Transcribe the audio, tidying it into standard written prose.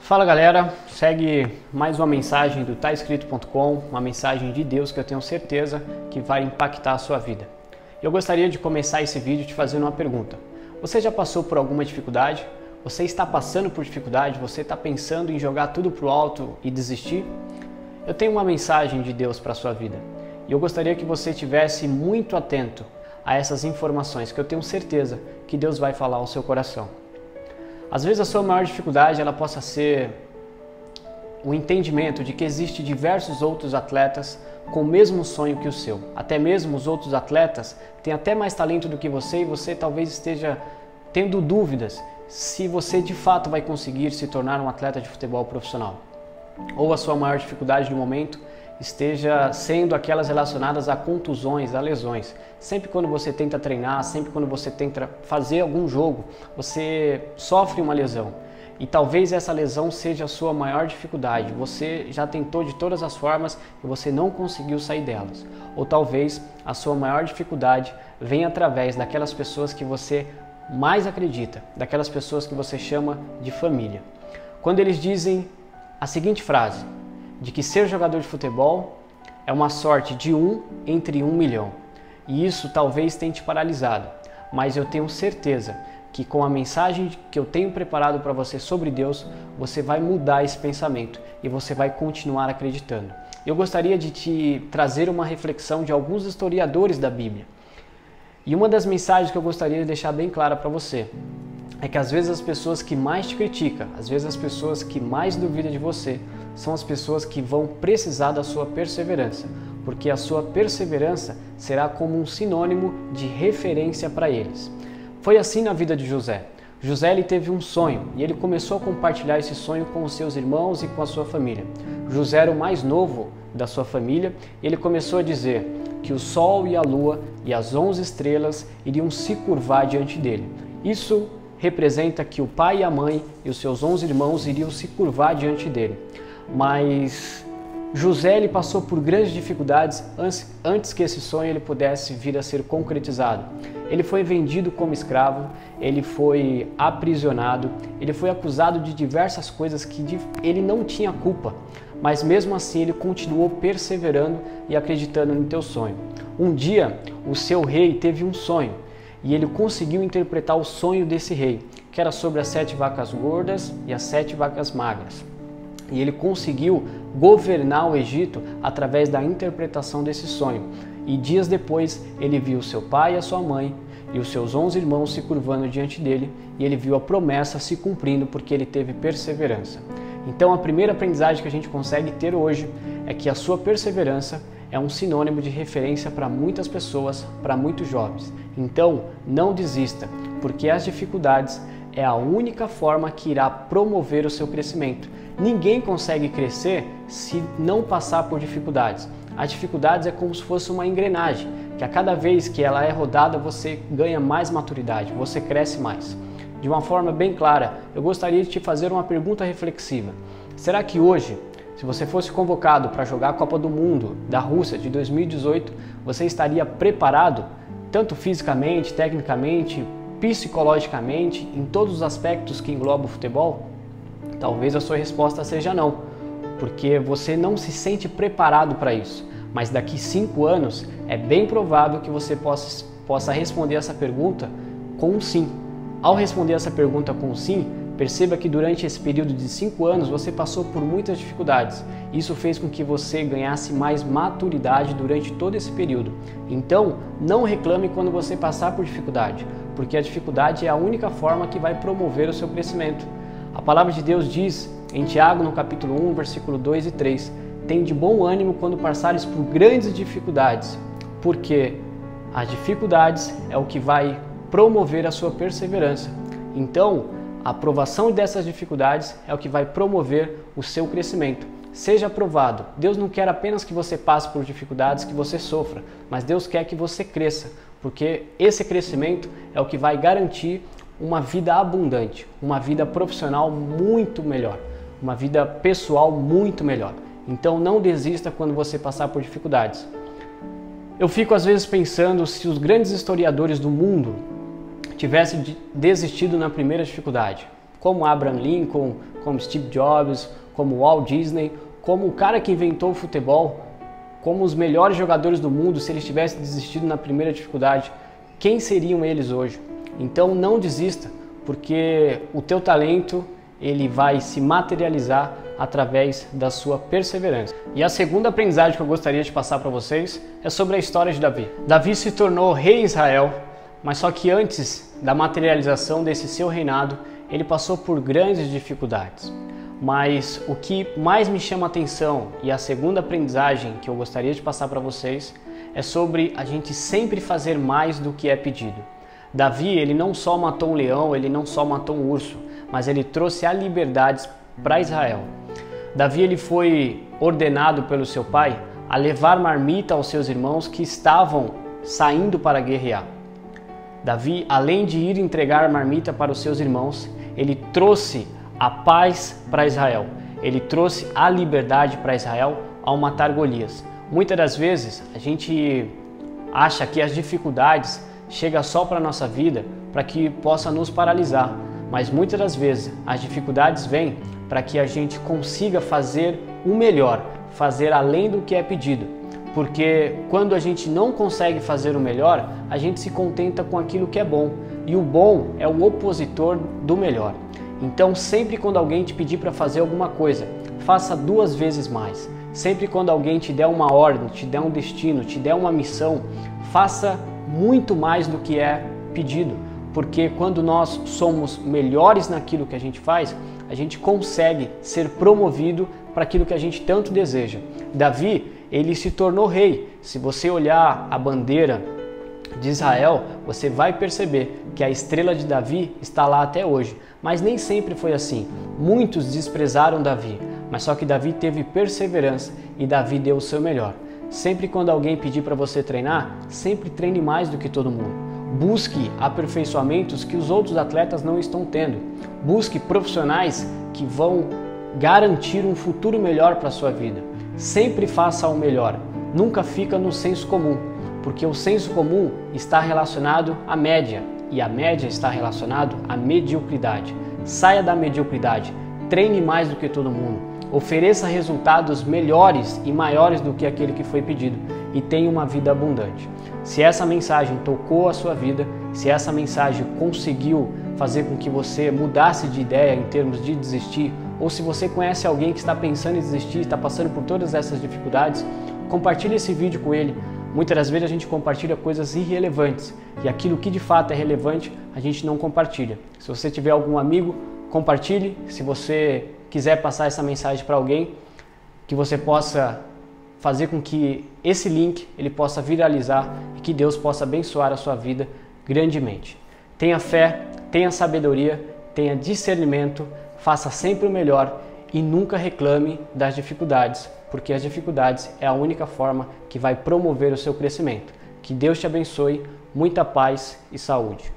Fala galera, segue mais uma mensagem do taescrito.com, uma mensagem de Deus que eu tenho certeza que vai impactar a sua vida. Eu gostaria de começar esse vídeo te fazendo uma pergunta. Você já passou por alguma dificuldade? Você está passando por dificuldade? Você está pensando em jogar tudo pro alto e desistir? Eu tenho uma mensagem de Deus para a sua vida e eu gostaria que você estivesse muito atento a essas informações que eu tenho certeza que Deus vai falar ao seu coração. Às vezes a sua maior dificuldade ela possa ser o entendimento de que existe diversos outros atletas com o mesmo sonho que o seu. Até mesmo os outros atletas têm até mais talento do que você e você talvez esteja tendo dúvidas se você de fato vai conseguir se tornar um atleta de futebol profissional. Ou a sua maior dificuldade no momento esteja sendo aquelas relacionadas a contusões, a lesões. Sempre quando você tenta treinar, sempre quando você tenta fazer algum jogo, você sofre uma lesão. E talvez essa lesão seja a sua maior dificuldade. Você já tentou de todas as formas e você não conseguiu sair delas. Ou talvez a sua maior dificuldade venha através daquelas pessoas que você mais acredita, daquelas pessoas que você chama de família. Quando eles dizem a seguinte frase, de que ser jogador de futebol é uma sorte de 1 entre 1 milhão. E isso talvez tenha te paralisado, mas eu tenho certeza que com a mensagem que eu tenho preparado para você sobre Deus, você vai mudar esse pensamento e você vai continuar acreditando. Eu gostaria de te trazer uma reflexão de alguns historiadores da Bíblia. E uma das mensagens que eu gostaria de deixar bem clara para você é que às vezes as pessoas que mais te criticam, às vezes as pessoas que mais duvidam de você, são as pessoas que vão precisar da sua perseverança, porque a sua perseverança será como um sinônimo de referência para eles. Foi assim na vida de José. José ele teve um sonho e ele começou a compartilhar esse sonho com os seus irmãos e com a sua família. José era o mais novo da sua família e ele começou a dizer que o sol e a lua e as 11 estrelas iriam se curvar diante dele. Isso representa que o pai e a mãe e os seus 11 irmãos iriam se curvar diante dele. Mas José ele passou por grandes dificuldades antes que esse sonho ele pudesse vir a ser concretizado. Ele foi vendido como escravo, ele foi aprisionado, ele foi acusado de diversas coisas que ele não tinha culpa, mas mesmo assim ele continuou perseverando e acreditando no teu sonho. Um dia o seu rei teve um sonho e ele conseguiu interpretar o sonho desse rei, que era sobre as 7 vacas gordas e as 7 vacas magras. E ele conseguiu governar o Egito através da interpretação desse sonho. E dias depois ele viu seu pai e a sua mãe e os seus 11 irmãos se curvando diante dele e ele viu a promessa se cumprindo porque ele teve perseverança. Então a primeira aprendizagem que a gente consegue ter hoje é que a sua perseverança é um sinônimo de referência para muitas pessoas, para muitos jovens. Então não desista, porque as dificuldades é a única forma que irá promover o seu crescimento. Ninguém consegue crescer se não passar por dificuldades. As dificuldades é como se fosse uma engrenagem, que a cada vez que ela é rodada você ganha mais maturidade, você cresce mais. De uma forma bem clara, eu gostaria de te fazer uma pergunta reflexiva. Será que hoje, se você fosse convocado para jogar a Copa do Mundo da Rússia de 2018, você estaria preparado, tanto fisicamente, tecnicamente, psicologicamente, em todos os aspectos que englobam o futebol? Talvez a sua resposta seja não, porque você não se sente preparado para isso. Mas daqui 5 anos é bem provável que você possa responder essa pergunta com um sim. Ao responder essa pergunta com um sim, perceba que durante esse período de 5 anos você passou por muitas dificuldades. Isso fez com que você ganhasse mais maturidade durante todo esse período. Então, não reclame quando você passar por dificuldade, porque a dificuldade é a única forma que vai promover o seu crescimento. A palavra de Deus diz em Tiago, no capítulo 1, versículo 2 e 3, tem de bom ânimo quando passares por grandes dificuldades, porque as dificuldades é o que vai promover a sua perseverança. Então, a aprovação dessas dificuldades é o que vai promover o seu crescimento. Seja aprovado. Deus não quer apenas que você passe por dificuldades, que você sofra, mas Deus quer que você cresça, porque esse crescimento é o que vai garantir uma vida abundante, uma vida profissional muito melhor, uma vida pessoal muito melhor. Então não desista quando você passar por dificuldades. Eu fico às vezes pensando se os grandes historiadores do mundo tivessem desistido na primeira dificuldade, como Abraham Lincoln, como Steve Jobs, como Walt Disney, como o cara que inventou o futebol, como os melhores jogadores do mundo, se eles tivessem desistido na primeira dificuldade, quem seriam eles hoje? Então não desista, porque o teu talento ele vai se materializar através da sua perseverança. E a segunda aprendizagem que eu gostaria de passar para vocês é sobre a história de Davi. Davi se tornou rei em Israel, mas só que antes da materialização desse seu reinado, ele passou por grandes dificuldades. Mas o que mais me chama a atenção e a segunda aprendizagem que eu gostaria de passar para vocês é sobre a gente sempre fazer mais do que é pedido. Davi, ele não só matou um leão, ele não só matou um urso, mas ele trouxe a liberdade para Israel. Davi, ele foi ordenado pelo seu pai a levar marmita aos seus irmãos que estavam saindo para guerrear. Davi, além de ir entregar marmita para os seus irmãos, ele trouxe a paz para Israel. Ele trouxe a liberdade para Israel ao matar Golias. Muitas das vezes a gente acha que as dificuldades chegam só para a nossa vida para que possa nos paralisar, mas muitas das vezes as dificuldades vêm para que a gente consiga fazer o melhor, fazer além do que é pedido. Porque quando a gente não consegue fazer o melhor, a gente se contenta com aquilo que é bom, e o bom é o opositor do melhor. Então, sempre quando alguém te pedir para fazer alguma coisa, faça 2 vezes mais. Sempre quando alguém te der uma ordem, te der um destino, te der uma missão, faça muito mais do que é pedido. Porque quando nós somos melhores naquilo que a gente faz, a gente consegue ser promovido para aquilo que a gente tanto deseja. Davi, ele se tornou rei. Se você olhar a bandeira de Israel, você vai perceber que a estrela de Davi está lá até hoje. Mas nem sempre foi assim. Muitos desprezaram Davi, mas só que Davi teve perseverança e Davi deu o seu melhor. Sempre quando alguém pedir para você treinar, sempre treine mais do que todo mundo. Busque aperfeiçoamentos que os outros atletas não estão tendo. Busque profissionais que vão garantir um futuro melhor para a sua vida. Sempre faça o melhor. Nunca fica no senso comum, porque o senso comum está relacionado à média e a média está relacionado à mediocridade. Saia da mediocridade, treine mais do que todo mundo, ofereça resultados melhores e maiores do que aquele que foi pedido e tenha uma vida abundante. Se essa mensagem tocou a sua vida, se essa mensagem conseguiu fazer com que você mudasse de ideia em termos de desistir, ou se você conhece alguém que está pensando em desistir, está passando por todas essas dificuldades, compartilhe esse vídeo com ele. Muitas das vezes a gente compartilha coisas irrelevantes e aquilo que de fato é relevante a gente não compartilha. Se você tiver algum amigo, compartilhe. Se você quiser passar essa mensagem para alguém, que você possa fazer com que esse link ele possa viralizar e que Deus possa abençoar a sua vida grandemente. Tenha fé, tenha sabedoria, tenha discernimento, faça sempre o melhor e nunca reclame das dificuldades, porque as dificuldades é a única forma que vai promover o seu crescimento. Que Deus te abençoe, muita paz e saúde.